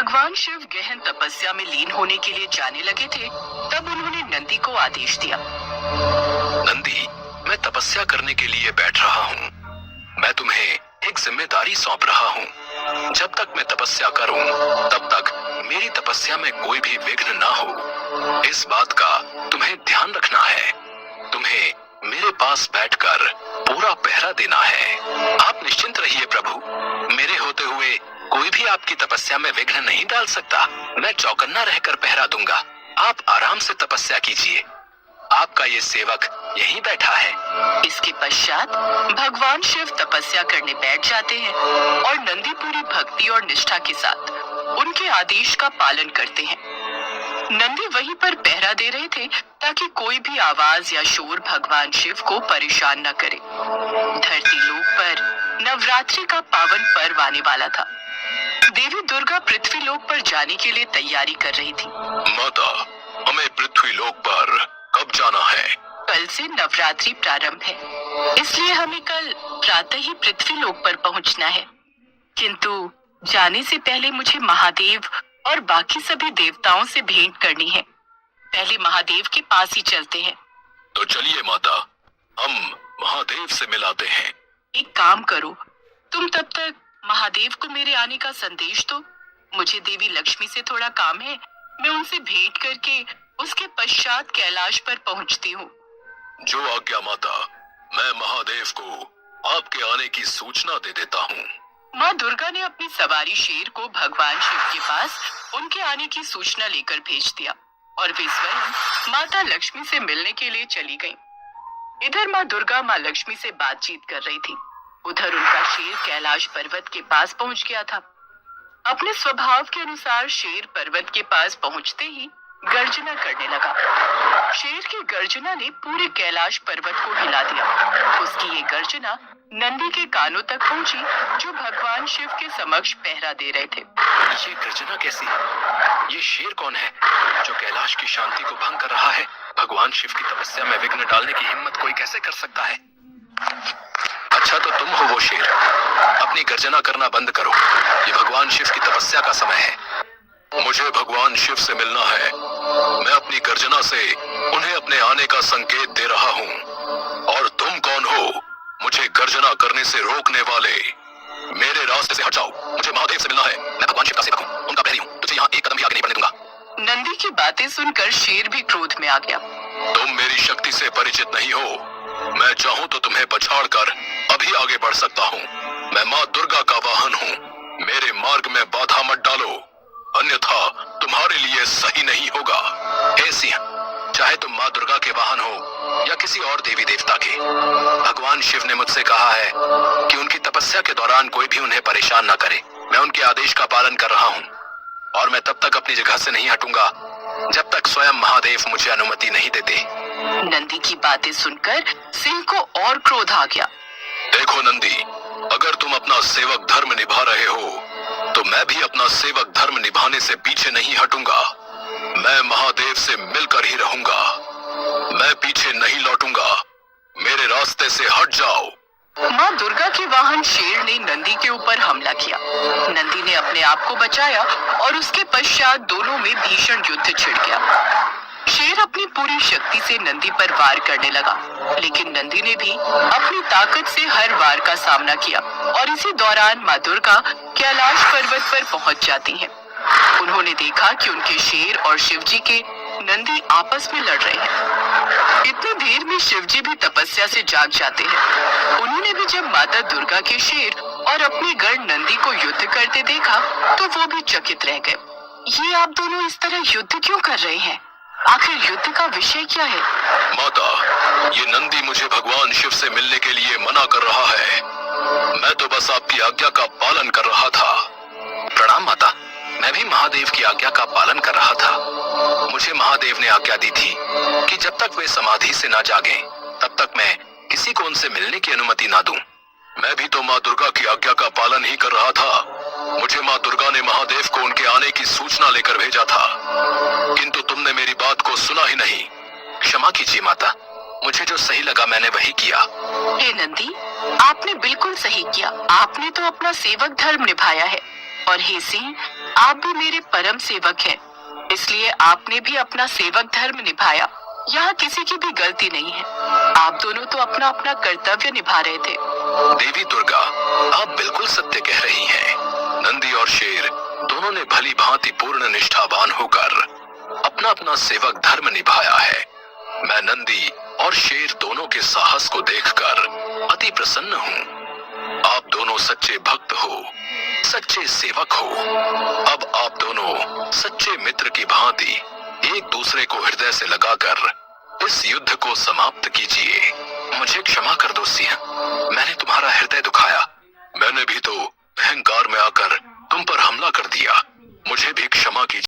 भगवान शिव गहन तपस्या में लीन होने के लिए जाने लगे थे, तब उन्होंने नंदी को आदेश दिया। नंदी, मैं तपस्या करने के लिए बैठ रहा हूँ। मैं तुम्हें एक जिम्मेदारी सौंप रहा हूँ। जब तक मैं तपस्या करूँ, तब तक मेरी तपस्या में कोई भी विघ्न ना हो। इस बात का तुम्हें ध्यान रखना है। तुम्हें मेरे पास बैठकर पूरा पहरा देना है। आप निश्चिंत रहिए प्रभु, मेरे होते हुए कोई भी आपकी तपस्या में विघ्न नहीं डाल सकता। मैं चौकन्ना रहकर पहरा दूंगा। आप आराम से तपस्या कीजिए। आपका ये सेवक यहीं बैठा है। इसके पश्चात भगवान शिव तपस्या करने बैठ जाते हैं और नंदी पूरी भक्ति और निष्ठा के साथ उनके आदेश का पालन करते हैं। नंदी वहीं पर पहरा दे रहे थे ताकि कोई भी आवाज या शोर भगवान शिव को परेशान न करे। धरती लोक पर नवरात्रि का पावन पर्व आने वाला था। देवी दुर्गा पृथ्वी लोक पर जाने के लिए तैयारी कर रही थी। माता, हमें पृथ्वी लोक पर कब जाना है? कल से नवरात्रि प्रारंभ है, इसलिए हमें कल प्रातः ही पृथ्वी लोक पर पहुंचना है। किंतु जाने से पहले मुझे महादेव और बाकी सभी देवताओं से भेंट करनी है। पहले महादेव के पास ही चलते हैं। तो चलिए माता, हम महादेव से मिलाते हैं। एक काम करो, तुम तब तक महादेव को मेरे आने का संदेश दो। मुझे देवी लक्ष्मी से थोड़ा काम है। मैं उनसे भेंट करके उसके पश्चात कैलाश पर पहुंचती हूँ। जो आज्ञा माता। मैं महादेव को आपके आने की सूचना दे देता हूँ। माँ दुर्गा ने अपनी सवारी शेर को भगवान शिव के पास उनके आने की सूचना लेकर भेज दिया और वे स्वयं माता लक्ष्मी से मिलने के लिए चली गईं। इधर माँ दुर्गा माँ लक्ष्मी से बातचीत कर रही थी, उधर उनका शेर कैलाश पर्वत के पास पहुंच गया था। अपने स्वभाव के अनुसार शेर पर्वत के पास पहुंचते ही गर्जना करने लगा। शेर की गर्जना ने पूरे कैलाश पर्वत को हिला दिया। उसकी ये गर्जना नंदी के कानों तक पहुंची, जो भगवान शिव के समक्ष पहरा दे रहे थे। ये गर्जना कैसी? ये शेर कौन है जो कैलाश की शांति को भंग कर रहा है? भगवान शिव की तपस्या में विघ्न डालने की हिम्मत कोई कैसे कर सकता है? अच्छा, तो तुम हो वो शेर। अपनी गर्जना करना बंद करो। ये भगवान शिव की तपस्या का समय है। मुझे भगवान शिव से मिलना है। मैं अपनी गर्जना से उन्हें अपने आने का संकेत दे रहा हूँ। और तुम कौन हो मुझे गर्जना करने से रोकने वाले? मेरे रास्ते से हट जाओ। मुझे महादेव से मिलना है। मैं भगवान शिव का सेवक हूँ, उनका प्रहरी हूँ। तुझे यहाँ एक कदम भी आगे नहीं बढ़ने दूंगा। नंदी की बातें सुनकर शेर भी क्रोध में आ गया। तुम मेरी शक्ति से परिचित नहीं हो। मैं चाहूँ तो तुम्हें पछाड़कर अभी आगे बढ़ सकता हूँ। मैं माँ दुर्गा का वाहन हूँ। मेरे मार्ग में बाधा मत डालो, अन्यथा तुम्हारे लिए सही नहीं होगा। हे सिंह, चाहे तुम माँ दुर्गा के वाहन हो या किसी और देवी देवता के, भगवान शिव ने मुझसे कहा है कि उनकी तपस्या के दौरान कोई भी उन्हें परेशान न करे। मैं उनके आदेश का पालन कर रहा हूँ और मैं तब तक अपनी जगह से नहीं हटूंगा जब तक स्वयं महादेव मुझे अनुमति नहीं देते। नंदी की बातें सुनकर सिंह को और क्रोध आ गया। देखो नंदी, अगर तुम अपना सेवक धर्म निभा रहे हो तो मैं भी अपना सेवक धर्म निभाने से पीछे नहीं हटूंगा। मैं महादेव से मिलकर ही रहूंगा। मैं पीछे नहीं लौटूंगा। मेरे रास्ते से हट जाओ। माँ दुर्गा के वाहन शेर ने नंदी के ऊपर हमला किया। नंदी ने अपने आप को बचाया और उसके पश्चात दोनों में भीषण युद्ध छिड़ गया। शेर अपनी पूरी शक्ति से नंदी पर वार करने लगा, लेकिन नंदी ने भी अपनी ताकत से हर वार का सामना किया और इसी दौरान माँ दुर्गा कैलाश पर्वत पर पहुंच जाती हैं। उन्होंने देखा कि उनके शेर और शिवजी के नंदी आपस में लड़ रहे हैं। इतनी देर में शिवजी भी तपस्या से जाग जाते हैं। उन्होंने भी जब माता दुर्गा के शेर और अपने गढ़ नंदी को युद्ध करते देखा तो वो भी चकित रह गए। ये आप दोनों इस तरह युद्ध क्यों कर रहे हैं? आखिर युद्ध का विषय क्या है? माता, ये नंदी मुझे भगवान शिव से मिलने के लिए मना कर रहा है। मैं तो बस आपकी आज्ञा का पालन कर रहा था। प्रणाम माता, मैं भी महादेव की आज्ञा का पालन कर रहा था। मुझे महादेव ने आज्ञा दी थी कि जब तक वे समाधि से ना जागें, तब तक मैं किसी को उनसे मिलने की अनुमति ना दूं। मैं भी तो माँ दुर्गा की आज्ञा का पालन ही कर रहा था। मुझे माँ दुर्गा ने महादेव को उनके आने की सूचना लेकर भेजा था, किंतु तुमने मेरी बात को सुना ही नहीं। क्षमा कीजिए माता, मुझे जो सही लगा मैंने वही किया। हे नंदी, आपने बिल्कुल सही किया। आपने तो अपना सेवक धर्म निभाया है। और हे सिंह, आप भी मेरे परम सेवक हैं, इसलिए आपने भी अपना सेवक धर्म निभाया। यहाँ किसी की भी गलती नहीं है। आप दोनों तो अपना अपना कर्तव्य निभा रहे थे। देवी दुर्गा, आप बिल्कुल सत्य कह रही हैं। नंदी और शेर दोनों ने भली भांति पूर्ण निष्ठावान होकर अपना अपना सेवक धर्म निभाया है। मैं नंदी और शेर दोनों के साहस को देखकर अति प्रसन्न हूँ। आप दोनों सच्चे भक्त हो, सच्चे सेवक हो। अब आप दोनों सच्चे मित्र की भांति एक दूसरे को हृदय से लगाकर इस युद्ध को समाप्त कीजिए। मुझे क्षमा कर दो सिंह, मैंने तुम्हारा हृदय दुखाया। मैंने भी तो अहंकार में आकर तुम पर हमला कर दिया।